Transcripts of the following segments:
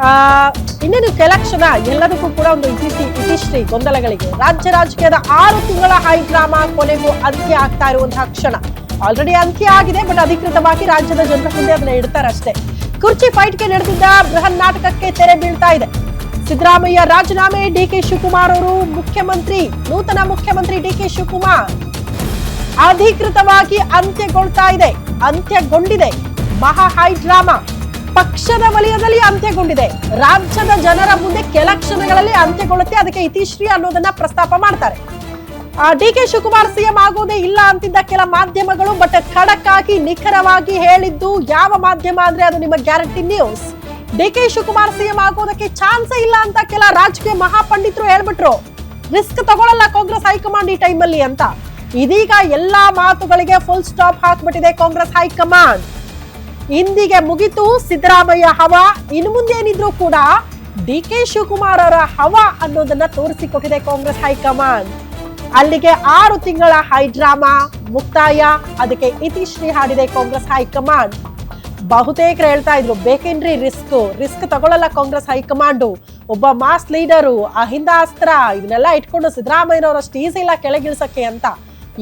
ಆ ಇನ್ನೇನು ಕೆಲ ಕ್ಷಣ ಎಲ್ಲದಕ್ಕೂ ಕೂಡ ಒಂದು ಇತಿಶ್ರೀ ಗೊಂದಲಗಳಿಗೆ ರಾಜ್ಯ ರಾಜಕೀಯದ 6 ತಿಂಗಳ ಹೈ ಡ್ರಾಮಾ ಕೊನೆಗೂ ಅಂತ್ಯ ಆಗ್ತಾ ಇರುವಂತಹ ಕ್ಷಣ. ಆಲ್ರೆಡಿ ಅಂತ್ಯ ಆಗಿದೆ, ಬಟ್ ಅಧಿಕೃತವಾಗಿ ರಾಜ್ಯದ ಜನರ ಮುಂದೆ ಅದನ್ನ ಇಡ್ತಾರೆ ಅಷ್ಟೇ. ಕುರ್ಚಿ ಫೈಟ್ಗೆ ನಡೆದಿದ್ದ ಬೃಹನ್ ನಾಟಕಕ್ಕೆ ತೆರೆ ಬೀಳ್ತಾ ಇದೆ. ಸಿದ್ದರಾಮಯ್ಯ ರಾಜೀನಾಮೆ, ಡಿಕೆ ಶಿವಕುಮಾರ್ ಅವರು ಮುಖ್ಯಮಂತ್ರಿ, ನೂತನ ಮುಖ್ಯಮಂತ್ರಿ ಡಿಕೆ ಶಿವಕುಮಾರ್ ಅಧಿಕೃತವಾಗಿ ಅಂತ್ಯಗೊಂಡಿದೆ. ಮಹಾ ಹೈ ಡ್ರಾಮಾ ಪಕ್ಷದ ವಲಯದಲ್ಲಿ ಅಂತ್ಯಗೊಂಡಿದೆ. ರಾಜ್ಯದ ಜನರ ಮುಂದೆ ಕೆಲ ಕ್ಷಣಗಳಲ್ಲಿ ಅಂತ್ಯಗೊಳ್ಳುತ್ತೆ. ಅದಕ್ಕೆ ಇತಿಶ್ರೀ ಅನ್ನೋದನ್ನ ಪ್ರಸ್ತಾಪ ಮಾಡ್ತಾರೆ. ಡಿಕೆ ಶಿವಕುಮಾರ್ ಸಿಎಂ ಆಗೋದೇ ಇಲ್ಲ ಅಂತಿದ್ದ ಕೆಲ ಮಾಧ್ಯಮಗಳು, ಬಟ್ ಖಡಕ್ ಆಗಿ ನಿಖರವಾಗಿ ಹೇಳಿದ್ದು ಯಾವ ಮಾಧ್ಯಮ ಅಂದ್ರೆ ಅದು ನಿಮ್ಮ guarantee news. DK Shivakumar CM ಆಗೋದಕ್ಕೆ ಚಾನ್ಸೇ ಇಲ್ಲ ಅಂತ ಕೆಲ ರಾಜಕೀಯ ಮಹಾಪಂಡಿತರು ಹೇಳ್ಬಿಟ್ರು. ರಿಸ್ಕ್ ತಗೊಳ್ಳಲ್ಲ ಕಾಂಗ್ರೆಸ್ ಹೈಕಮಾಂಡ್ ಈ ಟೈಮಲ್ಲಿ ಅಂತ. ಇದೀಗ ಎಲ್ಲಾ ಮಾತುಗಳಿಗೆ ಫುಲ್ ಸ್ಟಾಪ್ ಹಾಕ್ಬಿಟ್ಟಿದೆ ಕಾಂಗ್ರೆಸ್ ಹೈಕಮಾಂಡ್. ಇಂದಿಗೆ ಮುಗಿತು ಸಿದ್ದರಾಮಯ್ಯ ಹವಾ. ಇನ್ನು ಮುಂದೇನಿದ್ರು ಕೂಡ ಡಿಕೆ ಶಿವಕುಮಾರ್ ಅವರ ಹವಾ ಅನ್ನೋದನ್ನ ತೋರಿಸಿಕೊಟ್ಟಿದೆ ಕಾಂಗ್ರೆಸ್ ಹೈಕಮಾಂಡ್. ಅಲ್ಲಿಗೆ 6 ತಿಂಗಳ ಹೈ ಡ್ರಾಮಾ ಮುಕ್ತಾಯ. ಅದಕ್ಕೆ ಇತಿಶ್ರೀ ಹಾಡಿದೆ ಕಾಂಗ್ರೆಸ್ ಹೈಕಮಾಂಡ್. ಬಹುತೇಕರು ಹೇಳ್ತಾ ಇದ್ರು, ಬೇಕೇನ್ರಿ ರಿಸ್ಕ್ ತಗೊಳ್ಳಲ್ಲ ಕಾಂಗ್ರೆಸ್ ಹೈಕಮಾಂಡು. ಒಬ್ಬ ಮಾಸ್ ಲೀಡರು, ಅಹಿಂದ ಅಸ್ತ್ರ ಇದನ್ನೆಲ್ಲ ಇಟ್ಕೊಂಡು ಸಿದ್ದರಾಮಯ್ಯನವರಷ್ಟು ಈಸಿ ಇಲ್ಲ ಕೆಳಗಿಳಿಸಕ್ಕೆ ಅಂತ.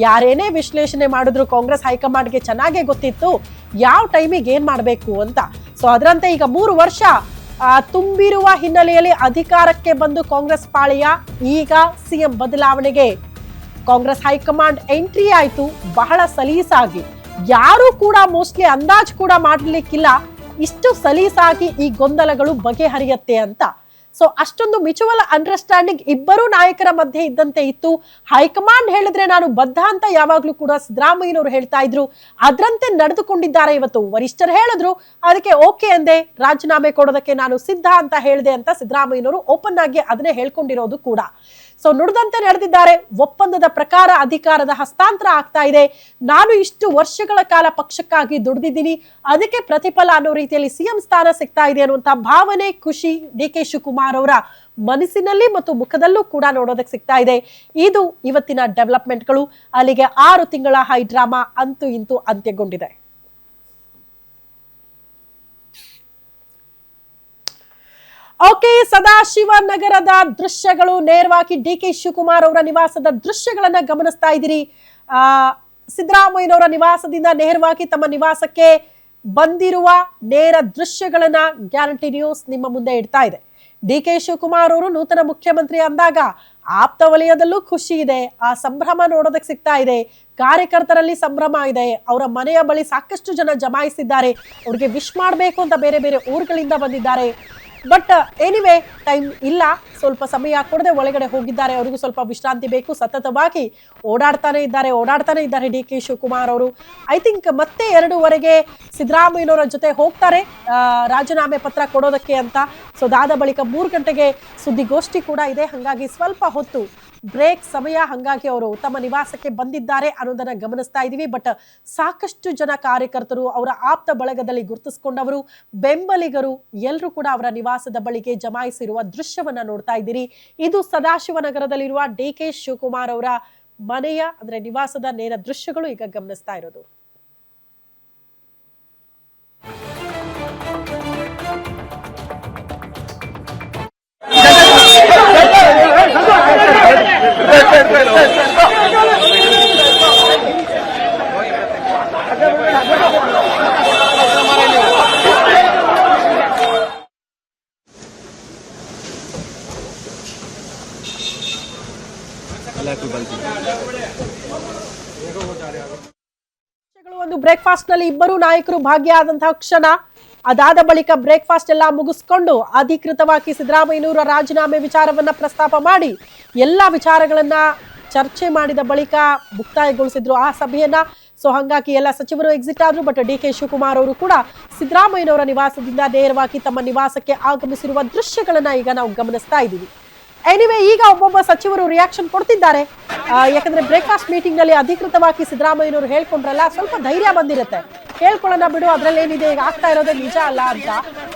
ಯಾರೇನೇ ವಿಶ್ಲೇಷಣೆ ಮಾಡಿದ್ರು ಕಾಂಗ್ರೆಸ್ ಹೈಕಮಾಂಡ್ಗೆ ಚೆನ್ನಾಗೇ ಗೊತ್ತಿತ್ತು ಯಾವ ಟೈಮಿಗೆ ಏನ್ ಮಾಡ್ಬೇಕು ಅಂತ. ಸೊ ಅದರಂತೆ ಈಗ 3 ವರ್ಷ ತುಂಬಿರುವ ಹಿನ್ನೆಲೆಯಲ್ಲಿ ಅಧಿಕಾರಕ್ಕೆ ಬಂದು ಕಾಂಗ್ರೆಸ್ ಪಾಳೆಯ. ಈಗ ಸಿಎಂ ಬದಲಾವಣೆಗೆ ಕಾಂಗ್ರೆಸ್ ಹೈಕಮಾಂಡ್ ಎಂಟ್ರಿ ಆಯ್ತು ಬಹಳ ಸಲೀಸಾಗಿ. ಯಾರು ಕೂಡ ಮೋಸ್ಟ್ಲಿ ಅಂದಾಜ್ ಕೂಡ ಮಾಡಲಿಕ್ಕಿಲ್ಲ ಇಷ್ಟು ಸಲೀಸಾಗಿ ಈ ಗೊಂದಲಗಳು ಬಗೆಹರಿಯತ್ತೆ ಅಂತ. ಸೊ ಅಷ್ಟೊಂದು ಮ್ಯೂಚುವಲ್ ಅಂಡರ್ಸ್ಟ್ಯಾಂಡಿಂಗ್ ಇಬ್ಬರು ನಾಯಕರ ಮಧ್ಯೆ ಇದ್ದಂತೆ ಇತ್ತು. ಹೈಕಮಾಂಡ್ ಹೇಳಿದ್ರೆ ನಾನು ಬದ್ಧ ಅಂತ ಯಾವಾಗ್ಲೂ ಕೂಡ ಸಿದ್ದರಾಮಯ್ಯನವರು ಹೇಳ್ತಾ ಇದ್ರು. ಅದರಂತೆ ನಡೆದುಕೊಂಡಿದ್ದಾರೆ. ಇವತ್ತು ವರಿಷ್ಠರು ಹೇಳಿದ್ರು, ಅದಕ್ಕೆ ಓಕೆ ಅಂದೆ, ರಾಜೀನಾಮೆ ಕೊಡೋದಕ್ಕೆ ನಾನು ಸಿದ್ಧ ಅಂತ ಹೇಳಿದೆ ಅಂತ ಸಿದ್ದರಾಮಯ್ಯನವರು ಓಪನ್ ಆಗಿ ಅದನ್ನೇ ಹೇಳ್ಕೊಂಡಿರೋದು ಕೂಡ. ಸೊ ನುಡಿದಂತೆ ನಡೆದಿದ್ದಾರೆ. ಒಪ್ಪಂದದ ಪ್ರಕಾರ ಅಧಿಕಾರದ ಹಸ್ತಾಂತರ ಆಗ್ತಾ ಇದೆ. ನಾನು ಇಷ್ಟು ವರ್ಷಗಳ ಕಾಲ ಪಕ್ಷಕ್ಕಾಗಿ ದುಡಿದಿದ್ದೀನಿ, ಅದಕ್ಕೆ ಪ್ರತಿಫಲ ಅನ್ನೋ ರೀತಿಯಲ್ಲಿ ಸಿಎಂ ಸ್ಥಾನ ಸಿಗ್ತಾ ಇದೆ ಅನ್ನುವಂತಹ ಭಾವನೆ, ಖುಷಿ ಡಿಕೆ ಶಿವಕುಮಾರ್ ಅವರ ಮನಸ್ಸಿನಲ್ಲಿ ಮತ್ತು ಮುಖದಲ್ಲೂ ಕೂಡ ನೋಡೋದಕ್ಕೆ ಸಿಗ್ತಾ ಇದೆ. ಇದು ಇವತ್ತಿನ ಡೆವಲಪ್ಮೆಂಟ್ಗಳು. ಅಲ್ಲಿಗೆ 6 ತಿಂಗಳ ಹೈ ಡ್ರಾಮಾ ಅಂತೂ ಇಂತೂ ಅಂತ್ಯಗೊಂಡಿದೆ. ಓಕೆ, ಸದಾಶಿವನಗರದ ದೃಶ್ಯಗಳು ನೇರವಾಗಿ ಡಿಕೆ ಶಿವಕುಮಾರ್ ಅವರ ನಿವಾಸದ ದೃಶ್ಯಗಳನ್ನ ಗಮನಿಸ್ತಾ ಇದ್ದೀರಿ. ಸಿದ್ದರಾಮಯ್ಯನವರ ನಿವಾಸದಿಂದ ನೇರವಾಗಿ ತಮ್ಮ ನಿವಾಸಕ್ಕೆ ಬಂದಿರುವ ನೇರ ದೃಶ್ಯಗಳನ್ನ ಗ್ಯಾರಂಟಿ ನ್ಯೂಸ್ ನಿಮ್ಮ ಮುಂದೆ ಇಡ್ತಾ ಇದೆ. ಡಿಕೆ ಶಿವಕುಮಾರ್ ಅವರು ನೂತನ ಮುಖ್ಯಮಂತ್ರಿ ಅಂದಾಗ ಆಪ್ತ ವಲಯದಲ್ಲೂ ಖುಷಿ ಇದೆ, ಆ ಸಂಭ್ರಮ ನೋಡೋದಕ್ಕೆ ಸಿಗ್ತಾ ಇದೆ. ಕಾರ್ಯಕರ್ತರಲ್ಲಿ ಸಂಭ್ರಮ ಇದೆ. ಅವರ ಮನೆಯ ಬಳಿ ಸಾಕಷ್ಟು ಜನ ಜಮಾಯಿಸಿದ್ದಾರೆ. ಅವ್ರಿಗೆ ವಿಶ್ ಮಾಡಬೇಕು ಅಂತ ಬೇರೆ ಬೇರೆ ಊರುಗಳಿಂದ ಬಂದಿದ್ದಾರೆ. ಬಟ್ ಎನಿವೆ ಟೈಮ್ ಇಲ್ಲ, ಸ್ವಲ್ಪ ಸಮಯ ಕೊಡದೆ ಒಳಗಡೆ ಹೋಗಿದ್ದಾರೆ. ಅವರಿಗೂ ಸ್ವಲ್ಪ ವಿಶ್ರಾಂತಿ ಬೇಕು. ಸತತವಾಗಿ ಓಡಾಡ್ತಾನೆ ಇದ್ದಾರೆ ಡಿಕೆ ಶಿವಕುಮಾರ್ ಅವರು. ಐ ಥಿಂಕ್ ಮತ್ತೆ 2:15 ಸಿದ್ದರಾಮಯ್ಯನವರ ಜೊತೆ ಹೋಗ್ತಾರೆ ರಾಜೀನಾಮೆ ಪತ್ರ ಕೊಡೋದಕ್ಕೆ ಅಂತ. ಸೊ ಅದಾದ ಬಳಿಕ 3 ಗಂಟೆಗೆ ಸುದ್ದಿಗೋಷ್ಠಿ ಕೂಡ ಇದೆ. ಹಾಗಾಗಿ ಸ್ವಲ್ಪ ಹೊತ್ತು ಬ್ರೇಕ್ ಸಮಯ, ಹಾಗಾಗಿ ಅವರು ತಮ್ಮ ನಿವಾಸಕ್ಕೆ ಬಂದಿದ್ದಾರೆ ಅನ್ನೋದನ್ನ ಗಮನಿಸ್ತಾ ಇದೀವಿ. ಬಟ್ ಸಾಕಷ್ಟು ಜನ ಕಾರ್ಯಕರ್ತರು, ಅವರ ಆಪ್ತ ಬಳಗದಲ್ಲಿ ಗುರುತಿಸಿಕೊಂಡವರು, ಬೆಂಬಲಿಗರು ಎಲ್ಲರೂ ಕೂಡ ಅವರ ನಿವಾಸದ ಬಳಿಗೆ ಜಮಾಯಿಸಿರುವ ದೃಶ್ಯವನ್ನ ನೋಡ್ತಾ ಇದ್ದೀರಿ. ಇದು ಸದಾಶಿವನಗರದಲ್ಲಿರುವ ಡಿಕೆ ಶಿವಕುಮಾರ್ ಅವರ ಮನೆಯ ಅಂದ್ರೆ ನಿವಾಸದ ನೇರ ದೃಶ್ಯಗಳು ಈಗ ಗಮನಿಸ್ತಾ ಇರೋದು. ಒಂದು ಬ್ರೇಕ್ಫಾಸ್ಟ್ ನಲ್ಲಿ ಇಬ್ಬರು ನಾಯಕರು ಭಾಗಿಯಾದಂತಹ ಕ್ಷಣ. ಅದಾದ ಬಳಿಕ ಬ್ರೇಕ್ಫಾಸ್ಟ್ ಎಲ್ಲ ಮುಗಿಸ್ಕೊಂಡು ಅಧಿಕೃತವಾಗಿ ಸಿದ್ದರಾಮಯ್ಯನವರ ರಾಜೀನಾಮೆ ವಿಚಾರವನ್ನ ಪ್ರಸ್ತಾಪ ಮಾಡಿ ಎಲ್ಲಾ ವಿಚಾರಗಳನ್ನ ಚರ್ಚೆ ಮಾಡಿದ ಬಳಿಕ ಮುಕ್ತಾಯಗೊಳಿಸಿದ್ರು ಆ ಸಭೆಯನ್ನ. ಸೊ ಹಾಗಾಗಿ ಎಲ್ಲ ಸಚಿವರು ಎಕ್ಸಿಟ್ ಆದ್ರು. ಬಟ್ ಡಿಕೆ ಶಿವಕುಮಾರ್ ಅವರು ಕೂಡ ಸಿದ್ದರಾಮಯ್ಯನವರ ನಿವಾಸದಿಂದ ನೇರವಾಗಿ ತಮ್ಮ ನಿವಾಸಕ್ಕೆ ಆಗಮಿಸಿರುವ ದೃಶ್ಯಗಳನ್ನ ಈಗ ನಾವು ಗಮನಿಸ್ತಾ ಇದ್ದೀವಿ. ಎನಿವೆ ಈಗ ಒಬ್ಬೊಬ್ಬ ಸಚಿವರು ರಿಯಾಕ್ಷನ್ ಕೊಡ್ತಿದ್ದಾರೆ. ಯಾಕಂದ್ರೆ ಬ್ರೇಕ್ಫಾಸ್ಟ್ ಮೀಟಿಂಗ್ ನಲ್ಲಿ ಅಧಿಕೃತವಾಗಿ ಸಿದ್ದರಾಮಯ್ಯನವರು ಹೇಳ್ಕೊಂಡ್ರಲ್ಲ, ಸ್ವಲ್ಪ ಧೈರ್ಯ ಬಂದಿರುತ್ತೆ. ಹೇಳ್ಕೊಳ್ಳೋಣ ಬಿಡು, ಅದ್ರಲ್ಲಿ ಏನಿದೆ, ಈಗ ಆಗ್ತಾ ಇರೋದೇ ನಿಜ ಅಲ್ಲ ಅಂತ.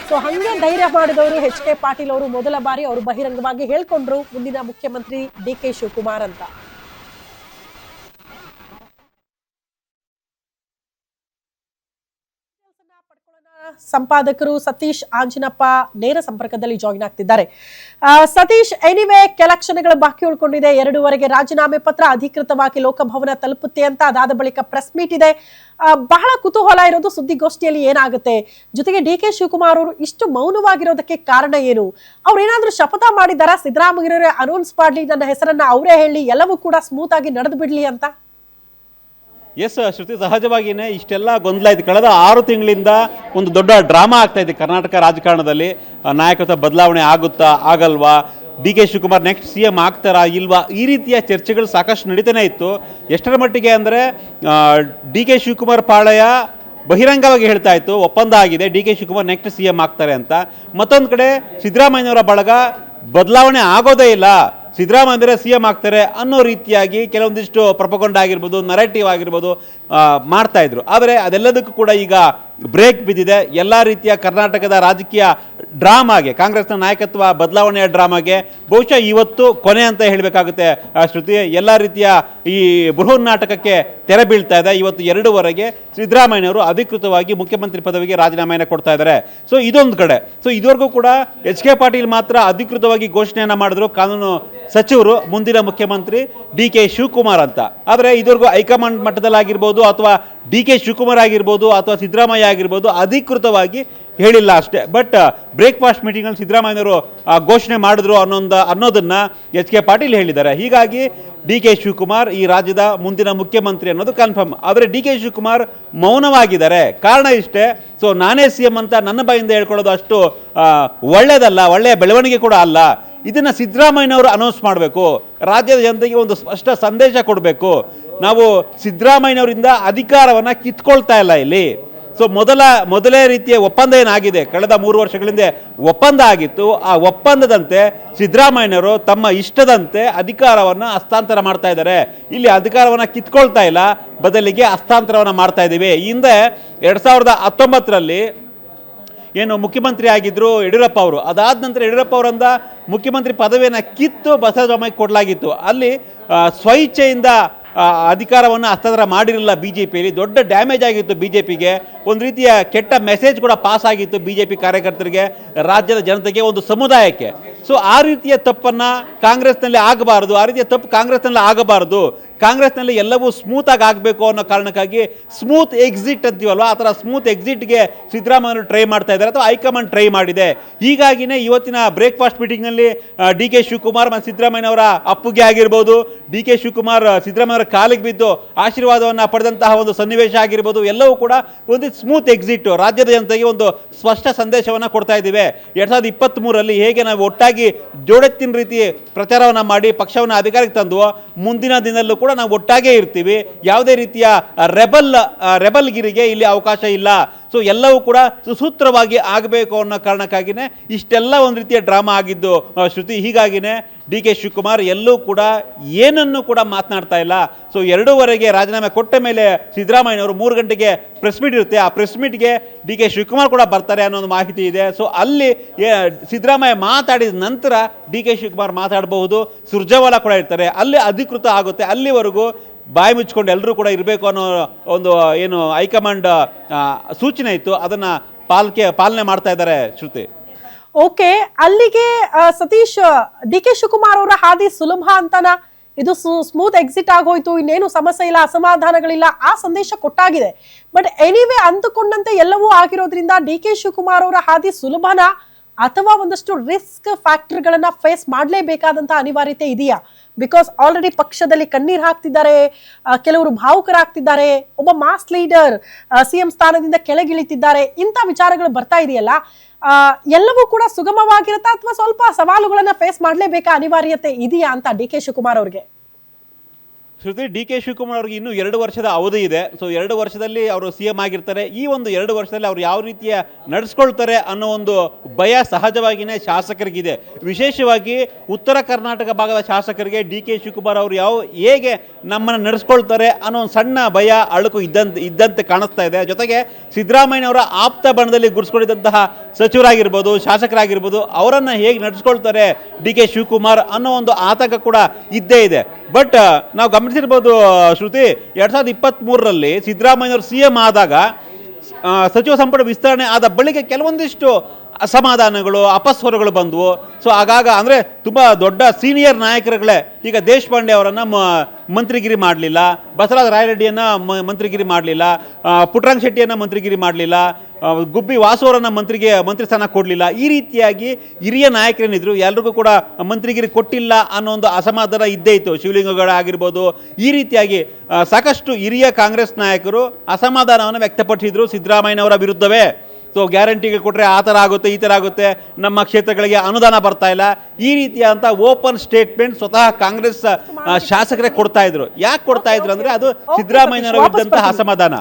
ಸೊ ಹಂಗೆ ಧೈರ್ಯ ಮಾಡಿದವರು ಎಚ್ ಕೆ ಪಾಟೀಲ್ ಅವರು ಮೊದಲ ಬಾರಿ ಅವರು ಬಹಿರಂಗವಾಗಿ ಹೇಳ್ಕೊಂಡ್ರು ಮುಂದಿನ ಮುಖ್ಯಮಂತ್ರಿ ಡಿಕೆ ಶಿವಕುಮಾರ್ ಅಂತ. ಸಂಪಾದಕರು ಸತೀಶ್ ಆಂಜಿನಪ್ಪ ನೇರ ಸಂಪರ್ಕದಲ್ಲಿ ಜಾಯಿನ್ ಆಗ್ತಿದ್ದಾರೆ. ಸತೀಶ್, ಎನಿವೆ ಕೆಲ ಕ್ಷಣಗಳ ಬಾಕಿ ಉಳ್ಕೊಂಡಿದೆ. 2:15ಕ್ಕೆ ರಾಜೀನಾಮೆ ಪತ್ರ ಅಧಿಕೃತವಾಗಿ ಲೋಕಭವನ ತಲುಪುತ್ತೆ ಅಂತ. ಅದಾದ ಬಳಿಕ ಪ್ರೆಸ್ ಮೀಟ್ ಇದೆ. ಬಹಳ ಕುತೂಹಲ ಇರೋದು ಸುದ್ದಿಗೋಷ್ಠಿಯಲ್ಲಿ ಏನಾಗುತ್ತೆ. ಜೊತೆಗೆ ಡಿ ಕೆ ಶಿವಕುಮಾರ್ ಅವರು ಇಷ್ಟು ಮೌನವಾಗಿರೋದಕ್ಕೆ ಕಾರಣ ಏನು? ಅವ್ರು ಏನಾದ್ರೂ ಶಪಥ ಮಾಡಿದಾರ ಸಿದ್ದರಾಮಯ್ಯರವರೇ ಅನೌನ್ಸ್ ಮಾಡ್ಲಿ, ನನ್ನ ಹೆಸರನ್ನ ಅವರೇ ಹೇಳಿ, ಎಲ್ಲವೂ ಕೂಡ ಸ್ಮೂತ್ ಆಗಿ ನಡೆದು ಬಿಡ್ಲಿ ಅಂತ? ಎಸ್ ಶ್ರುತಿ, ಸಹಜವಾಗಿಯೇ ಇಷ್ಟೆಲ್ಲ ಗೊಂದಲ ಇದೆ. ಕಳೆದ 6 ತಿಂಗಳಿಂದ ಒಂದು ದೊಡ್ಡ ಡ್ರಾಮಾ ಆಗ್ತಾ ಇದೆ ಕರ್ನಾಟಕ ರಾಜಕಾರಣದಲ್ಲಿ. ನಾಯಕತ್ವ ಬದಲಾವಣೆ ಆಗುತ್ತಾ ಆಗಲ್ವಾ, D K Shivakumar next CM ಆಗ್ತಾರಾ ಇಲ್ವಾ, ಈ ರೀತಿಯ ಚರ್ಚೆಗಳು ಸಾಕಷ್ಟು ನಡೀತಾನೆ ಇತ್ತು. ಎಷ್ಟರ ಮಟ್ಟಿಗೆ ಅಂದರೆ ಡಿ ಕೆ ಶಿವಕುಮಾರ್ ಪಾಳಯ ಬಹಿರಂಗವಾಗಿ ಹೇಳ್ತಾ ಇತ್ತು ಒಪ್ಪಂದ ಆಗಿದೆ, D K Shivakumar next CM ಆಗ್ತಾರೆ ಅಂತ. ಮತ್ತೊಂದು ಕಡೆ ಸಿದ್ದರಾಮಯ್ಯನವರ ಬಳಗ ಬದಲಾವಣೆ ಆಗೋದೇ ಇಲ್ಲ, ಸಿದ್ದರಾಮಯ್ಯ CM ಆಗ್ತಾರೆ ಅನ್ನೋ ರೀತಿಯಾಗಿ ಕೆಲವೊಂದಿಷ್ಟು ಪ್ರಪಗೊಂಡ ಆಗಿರ್ಬೋದು, ನರೇಟಿವ್ ಆಗಿರ್ಬೋದು ಮಾಡ್ತಾ ಇದ್ರು. ಆದರೆ ಅದೆಲ್ಲದಕ್ಕೂ ಕೂಡ ಈಗ ಬ್ರೇಕ್ ಬಿದ್ದಿದೆ. ಎಲ್ಲ ರೀತಿಯ ಕರ್ನಾಟಕದ ರಾಜಕೀಯ ಡ್ರಾಮಾಗೆ, ಕಾಂಗ್ರೆಸ್ನ ನಾಯಕತ್ವ ಬದಲಾವಣೆಯ ಡ್ರಾಮಾಗೆ ಬಹುಶಃ ಇವತ್ತು ಕೊನೆ ಅಂತ ಹೇಳಬೇಕಾಗುತ್ತೆ ಶ್ರುತಿ. ಎಲ್ಲ ರೀತಿಯ ಈ ಬೃಹನ್ ನಾಟಕಕ್ಕೆ ತೆರೆ ಬೀಳ್ತಾ ಇದೆ. ಇವತ್ತು 2:15ಕ್ಕೆ ಸಿದ್ದರಾಮಯ್ಯನವರು ಅಧಿಕೃತವಾಗಿ ಮುಖ್ಯಮಂತ್ರಿ ಪದವಿಗೆ ರಾಜೀನಾಮೆಯನ್ನು ಕೊಡ್ತಾ ಇದ್ದಾರೆ. ಸೊ ಇದೊಂದು ಕಡೆ. ಸೊ ಇದುವರೆಗೂ ಕೂಡ HK ಪಾಟೀಲ್ ಮಾತ್ರ ಅಧಿಕೃತವಾಗಿ ಘೋಷಣೆಯನ್ನು ಮಾಡಿದ್ರು, ಕಾನೂನು ಸಚಿವರು ಮುಂದಿನ ಮುಖ್ಯಮಂತ್ರಿ ಡಿ ಕೆ ಶಿವಕುಮಾರ್ ಅಂತ. ಆದರೆ ಇದುವರೆಗೂ ಹೈಕಮಾಂಡ್ ಮಟ್ಟದಲ್ಲಾಗಿರ್ಬೋದು ಅಥವಾ ಡಿ ಕೆ ಶಿವಕುಮಾರ್ ಆಗಿರ್ಬೋದು ಅಥವಾ ಸಿದ್ದರಾಮಯ್ಯ ಆಗಿರ್ಬೋದು ಅಧಿಕೃತವಾಗಿ ಹೇಳಿಲ್ಲ ಅಷ್ಟೇ. ಬಟ್ ಬ್ರೇಕ್ಫಾಸ್ಟ್ ಮೀಟಿಂಗಲ್ಲಿ ಸಿದ್ದರಾಮಯ್ಯನವರು ಘೋಷಣೆ ಮಾಡಿದ್ರು ಅನ್ನೋದನ್ನ HK ಪಾಟೀಲ್ ಹೇಳಿದ್ದಾರೆ. ಹೀಗಾಗಿ ಡಿ ಕೆ ಶಿವಕುಮಾರ್ ಈ ರಾಜ್ಯದ ಮುಂದಿನ ಮುಖ್ಯಮಂತ್ರಿ ಅನ್ನೋದು ಕನ್ಫರ್ಮ್. ಆದರೆ ಡಿ ಕೆ ಶಿವಕುಮಾರ್ ಮೌನವಾಗಿದ್ದಾರೆ. ಕಾರಣ ಇಷ್ಟೇ, ಸೊ ನಾನೇ CM ಅಂತ ನನ್ನ ಬಾಯಿಂದ ಹೇಳ್ಕೊಳ್ಳೋದು ಅಷ್ಟು ಒಳ್ಳೆಯದಲ್ಲ, ಒಳ್ಳೆಯ ಬೆಳವಣಿಗೆ ಕೂಡ ಅಲ್ಲ. ಇದನ್ನು ಸಿದ್ದರಾಮಯ್ಯನವರು ಅನೌನ್ಸ್ ಮಾಡಬೇಕು, ರಾಜ್ಯದ ಜನತೆಗೆ ಒಂದು ಸ್ಪಷ್ಟ ಸಂದೇಶ ಕೊಡಬೇಕು. ನಾವು ಸಿದ್ದರಾಮಯ್ಯನವರಿಂದ ಅಧಿಕಾರವನ್ನು ಕಿತ್ಕೊಳ್ತಾ ಇಲ್ಲ ಇಲ್ಲಿ. ಸೊ ಮೊದಲೇ ರೀತಿಯ ಒಪ್ಪಂದ ಏನಾಗಿದೆ, ಕಳೆದ 3 ವರ್ಷಗಳಿಂದ ಒಪ್ಪಂದ ಆಗಿತ್ತು, ಆ ಒಪ್ಪಂದದಂತೆ ಸಿದ್ದರಾಮಯ್ಯನವರು ತಮ್ಮ ಇಷ್ಟದಂತೆ ಅಧಿಕಾರವನ್ನು ಹಸ್ತಾಂತರ ಮಾಡ್ತಾ ಇದ್ದಾರೆ. ಇಲ್ಲಿ ಅಧಿಕಾರವನ್ನು ಕಿತ್ಕೊಳ್ತಾ ಇಲ್ಲ, ಬದಲಿಗೆ ಹಸ್ತಾಂತರವನ್ನು ಮಾಡ್ತಾ ಇದ್ದೀವಿ. ಹಿಂದೆ 2019ರಲ್ಲಿ ಏನು ಮುಖ್ಯಮಂತ್ರಿ ಆಗಿದ್ರು ಯಡಿಯೂರಪ್ಪ ಅವರು, ಅದಾದ ನಂತರ ಯಡಿಯೂರಪ್ಪ ಅವರಿಂದ ಮುಖ್ಯಮಂತ್ರಿ ಪದವಿಯನ್ನು ಕಿತ್ತು ಬಸವರಾಮಯ್ಯ ಕೊಡಲಾಗಿತ್ತು. ಅಲ್ಲಿ ಸ್ವಇಚ್ಛೆಯಿಂದ ಅಧಿಕಾರವನ್ನು ಹಸ್ತಾಂತರ ಮಾಡಿರಲಿಲ್ಲ BJPಯಲ್ಲಿ. ದೊಡ್ಡ ಡ್ಯಾಮೇಜ್ ಆಗಿತ್ತು BJPಗೆ. ಒಂದು ರೀತಿಯ ಕೆಟ್ಟ ಮೆಸೇಜ್ ಕೂಡ ಪಾಸ್ ಆಗಿತ್ತು BJP ಕಾರ್ಯಕರ್ತರಿಗೆ, ರಾಜ್ಯದ ಜನತೆಗೆ, ಒಂದು ಸಮುದಾಯಕ್ಕೆ. ಸೊ ಆ ರೀತಿಯ ತಪ್ಪನ್ನು ಕಾಂಗ್ರೆಸ್ನಲ್ಲಿ ಆಗಬಾರ್ದು, ಆ ರೀತಿಯ ತಪ್ಪು ಕಾಂಗ್ರೆಸ್ನಲ್ಲಿ ಆಗಬಾರ್ದು. ಕಾಂಗ್ರೆಸ್ನಲ್ಲಿ ಎಲ್ಲವೂ ಸ್ಮೂತಾಗಿ ಆಗಬೇಕು ಅನ್ನೋ ಕಾರಣಕ್ಕಾಗಿ ಸ್ಮೂತ್ ಎಕ್ಸಿಟ್ ಅಂತೀವಲ್ವ, ಆ ಥರ ಸ್ಮೂತ್ ಎಕ್ಸಿಟ್ಗೆ ಸಿದ್ದರಾಮಯ್ಯರು ಟ್ರೈ ಮಾಡ್ತಾ ಇದ್ದಾರೆ ಅಥವಾ ಹೈಕಮಾಂಡ್ ಟ್ರೈ ಮಾಡಿದೆ. ಹೀಗಾಗಿನೇ ಇವತ್ತಿನ ಬ್ರೇಕ್ಫಾಸ್ಟ್ ಮೀಟಿಂಗ್ನಲ್ಲಿ ಡಿ ಕೆ ಶಿವಕುಮಾರ್ ಮತ್ತು ಸಿದ್ದರಾಮಯ್ಯನವರ ಅಪ್ಪುಗೆ ಆಗಿರ್ಬೋದು, ಡಿ ಕೆ ಶಿವಕುಮಾರ್ ಸಿದ್ದರಾಮಯ್ಯವರ ಕಾಲಿಗೆ ಬಿದ್ದು ಆಶೀರ್ವಾದವನ್ನು ಪಡೆದಂತಹ ಒಂದು ಸನ್ನಿವೇಶ ಆಗಿರ್ಬೋದು, ಎಲ್ಲವೂ ಕೂಡ ಒಂದು ಸ್ಮೂತ್ ಎಕ್ಸಿಟ್, ರಾಜ್ಯದ ಜನತೆಗೆ ಒಂದು ಸ್ಪಷ್ಟ ಸಂದೇಶವನ್ನು ಕೊಡ್ತಾ ಇದ್ದೀವಿ. 2023ರಲ್ಲಿ ಹೇಗೆ ನಾವು ಒಟ್ಟಾಗಿ ಜೋಡೆತ್ತಿನ ರೀತಿ ಪ್ರಚಾರವನ್ನು ಮಾಡಿ ಪಕ್ಷವನ್ನು ಅಧಿಕಾರಕ್ಕೆ ತಂದು ಮುಂದಿನ ದಿನದಲ್ಲೂ ಕೂಡ ನಾವು ಒಟ್ಟಾಗೇ ಇರ್ತೀವಿ. ಯಾವುದೇ ರೀತಿಯ ರೆಬಲ್ಗಿರಿಗೆ ಇಲ್ಲಿ ಅವಕಾಶ ಇಲ್ಲ. ಸೊ ಎಲ್ಲವೂ ಕೂಡ ಸುಸೂತ್ರವಾಗಿ ಆಗಬೇಕು ಅನ್ನೋ ಕಾರಣಕ್ಕಾಗಿಯೇ ಇಷ್ಟೆಲ್ಲ ಒಂದು ರೀತಿಯ ಡ್ರಾಮಾ ಆಗಿದ್ದು ಶ್ರುತಿ. ಹೀಗಾಗಿನೇ ಡಿ ಕೆ ಶಿವಕುಮಾರ್ ಎಲ್ಲೂ ಕೂಡ ಏನನ್ನು ಕೂಡ ಮಾತನಾಡ್ತಾ ಇಲ್ಲ. ಸೊ 2:15ಕ್ಕೆ ರಾಜೀನಾಮೆ ಕೊಟ್ಟ ಮೇಲೆ ಸಿದ್ದರಾಮಯ್ಯನವರು 3 ಗಂಟೆಗೆ ಪ್ರೆಸ್ ಮೀಟ್ ಇರುತ್ತೆ. ಆ ಪ್ರೆಸ್ ಮೀಟ್ಗೆ ಡಿ ಕೆ ಶಿವಕುಮಾರ್ ಕೂಡ ಬರ್ತಾರೆ ಅನ್ನೋ ಒಂದು ಮಾಹಿತಿ ಇದೆ. ಸೊ ಅಲ್ಲಿ ಸಿದ್ದರಾಮಯ್ಯ ಮಾತಾಡಿದ ನಂತರ ಡಿ ಕೆ ಶಿವಕುಮಾರ್ ಮಾತಾಡಬಹುದು, ಸುರ್ಜೇವಾಲಾ ಕೂಡ ಇರ್ತಾರೆ, ಅಲ್ಲಿ ಅಧಿಕೃತ ಆಗುತ್ತೆ. ಅಲ್ಲಿವರೆಗೂ ಬಾಯಿ ಮುಚ್ಕೊಂಡು ಎಲ್ಲರೂ ಕೂಡ ಇರಬೇಕು ಅನ್ನೋ ಒಂದು ಏನು ಹೈಕಮಾಂಡ್ ಸೂಚನೆ ಇತ್ತು, ಅದನ್ನು ಪಾಲನೆ ಮಾಡ್ತಾ ಇದ್ದಾರೆ ಶ್ರುತಿ. ಓಕೆ, ಅಲ್ಲಿಗೆ ಸತೀಶ್, ಡಿ ಕೆ ಶಿವಕುಮಾರ್ ಅವರ ಹಾದಿ ಸುಲಭ ಅಂತನಾ? ಇದು ಸ್ಮೂತ್ ಎಕ್ಸಿಟ್ ಆಗೋಯ್ತು, ಇನ್ನೇನು ಸಮಸ್ಯೆ ಇಲ್ಲ, ಅಸಮಾಧಾನಗಳಿಲ್ಲ, ಆ ಸಂದೇಶ ಕೊಟ್ಟಾಗಿದೆ. ಬಟ್ ಎನಿವೆ ಅಂದುಕೊಂಡಂತೆ ಎಲ್ಲವೂ ಆಗಿರೋದ್ರಿಂದ ಡಿ ಕೆ ಶಿವಕುಮಾರ್ ಅವರ ಹಾದಿ ಸುಲಭನಾ ಅಥವಾ ಒಂದಷ್ಟು ರಿಸ್ಕ್ ಫ್ಯಾಕ್ಟರ್ಗಳನ್ನ ಫೇಸ್ ಮಾಡಲೇಬೇಕಾದಂತ ಅನಿವಾರ್ಯತೆ ಇದೆಯಾ? ಬಿಕಾಸ್ ಆಲ್ರೆಡಿ ಪಕ್ಷದಲ್ಲಿ ಕಣ್ಣೀರ್ ಹಾಕ್ತಿದ್ದಾರೆ, ಕೆಲವರು ಭಾವುಕರಾಗ್ತಿದ್ದಾರೆ, ಒಬ್ಬ ಮಾಸ್ ಲೀಡರ್ CM ಸ್ಥಾನದಿಂದ ಕೆಳಗಿಳಿತಿದ್ದಾರೆ, ಇಂಥ ವಿಚಾರಗಳು ಬರ್ತಾ ಇದೆಯಲ್ಲ, ಎಲ್ಲವೂ ಕೂಡ ಸುಗಮವಾಗಿರುತ್ತಾ ಅಥವಾ ಸ್ವಲ್ಪ ಸವಾಲುಗಳನ್ನ ಫೇಸ್ ಮಾಡಲೇಬೇಕಾ ಅನಿವಾರ್ಯತೆ ಇದೆಯಾ ಅಂತ ಡಿ ಕೆ ಶಿವಕುಮಾರ್ ಅವ್ರಿಗೆ? ಶ್ರುತಿ, ಡಿ ಕೆ ಶಿವಕುಮಾರ್ ಅವ್ರಿಗೆ ಇನ್ನೂ 2 ವರ್ಷದ ಅವಧಿ ಇದೆ. ಸೊ 2 ವರ್ಷದಲ್ಲಿ ಅವರು CM ಆಗಿರ್ತಾರೆ. ಈ ಒಂದು 2 ವರ್ಷದಲ್ಲಿ ಅವರು ಯಾವ ರೀತಿಯ ನಡೆಸ್ಕೊಳ್ತಾರೆ ಅನ್ನೋ ಒಂದು ಭಯ ಸಹಜವಾಗಿಯೇ ಶಾಸಕರಿಗಿದೆ. ವಿಶೇಷವಾಗಿ ಉತ್ತರ ಕರ್ನಾಟಕ ಭಾಗದ ಶಾಸಕರಿಗೆ ಡಿ ಕೆ ಶಿವಕುಮಾರ್ ಅವರು ಹೇಗೆ ನಮ್ಮನ್ನು ನಡೆಸ್ಕೊಳ್ತಾರೆ ಅನ್ನೋ ಒಂದು ಸಣ್ಣ ಭಯ, ಅಳುಕು ಇದ್ದಂತೆ ಕಾಣಿಸ್ತಾ ಇದೆ. ಜೊತೆಗೆ ಸಿದ್ದರಾಮಯ್ಯನವರ ಆಪ್ತ ಬಣದಲ್ಲಿ ಗುರುಸ್ಕೊಂಡಿದ್ದಂತಹ ಸಚಿವರಾಗಿರ್ಬೋದು, ಶಾಸಕರಾಗಿರ್ಬೋದು, ಅವರನ್ನು ಹೇಗೆ ನಡೆಸ್ಕೊಳ್ತಾರೆ ಡಿ ಕೆ ಶಿವಕುಮಾರ್ ಅನ್ನೋ ಒಂದು ಆತಂಕ ಕೂಡ ಇದ್ದೇ ಇದೆ. ಬಟ್ ನಾವು ಗಮನಿಸಿರ್ಬೋದು ಶ್ರುತಿ, 2023ರಲ್ಲಿ ಸಿದ್ದರಾಮಯ್ಯವರು CM ಆದಾಗ ಸಚಿವ ಸಂಪುಟ ವಿಸ್ತರಣೆ ಆದ ಬಳಿಕ ಕೆಲವೊಂದಿಷ್ಟು ಅಸಮಾಧಾನಗಳು ಅಪಸ್ವರಗಳು ಬಂದವು. ಸೊ ಆಗಾಗ ಅಂದರೆ ತುಂಬ ದೊಡ್ಡ ಸೀನಿಯರ್ ನಾಯಕರುಗಳೇ ಈಗ ದೇಶಪಾಂಡೆ ಅವರನ್ನು ಮಂತ್ರಿಗಿರಿ ಮಾಡಲಿಲ್ಲ, ಬಸವರಾಜ ರಾಯರೆಡ್ಡಿಯನ್ನು ಮಂತ್ರಿಗಿರಿ ಮಾಡಲಿಲ್ಲ, ಪುಟ್ಟರಂಗ ಶೆಟ್ಟಿಯನ್ನು ಮಂತ್ರಿಗಿರಿ ಮಾಡಲಿಲ್ಲ, ಗುಬ್ಬಿ ವಾಸು ಅವರನ್ನು ಮಂತ್ರಿ ಸ್ಥಾನ ಕೊಡಲಿಲ್ಲ. ಈ ರೀತಿಯಾಗಿ ಹಿರಿಯ ನಾಯಕರೇನಿದ್ರು ಎಲ್ರಿಗೂ ಕೂಡ ಮಂತ್ರಿಗಿರಿ ಕೊಟ್ಟಿಲ್ಲ ಅನ್ನೋ ಒಂದು ಅಸಮಾಧಾನ ಇದ್ದೇ ಇತ್ತು. ಶಿವಲಿಂಗಗೌಡ ಆಗಿರ್ಬೋದು, ಈ ರೀತಿಯಾಗಿ ಸಾಕಷ್ಟು ಹಿರಿಯ ಕಾಂಗ್ರೆಸ್ ನಾಯಕರು ಅಸಮಾಧಾನವನ್ನು ವ್ಯಕ್ತಪಡಿಸಿದ್ರು ಸಿದ್ದರಾಮಯ್ಯನವರ ವಿರುದ್ಧವೇ. ಸೊ ಗ್ಯಾರಂಟಿಗೆ ಕೊಟ್ಟರೆ ಆ ಥರ ಆಗುತ್ತೆ, ಈ ಥರ ಆಗುತ್ತೆ, ನಮ್ಮ ಕ್ಷೇತ್ರಗಳಿಗೆ ಅನುದಾನ ಬರ್ತಾ ಇಲ್ಲ, ಈ ರೀತಿಯಾದಂಥ ಓಪನ್ ಸ್ಟೇಟ್ಮೆಂಟ್ ಸ್ವತಃ ಕಾಂಗ್ರೆಸ್ ಶಾಸಕರೇ ಕೊಡ್ತಾ ಇದ್ರು. ಯಾಕೆ ಕೊಡ್ತಾ ಇದ್ರು ಅಂದರೆ ಅದು ಸಿದ್ದರಾಮಯ್ಯನವರ ವಿರುದ್ಧಂತಹ ಅಸಮಾಧಾನ.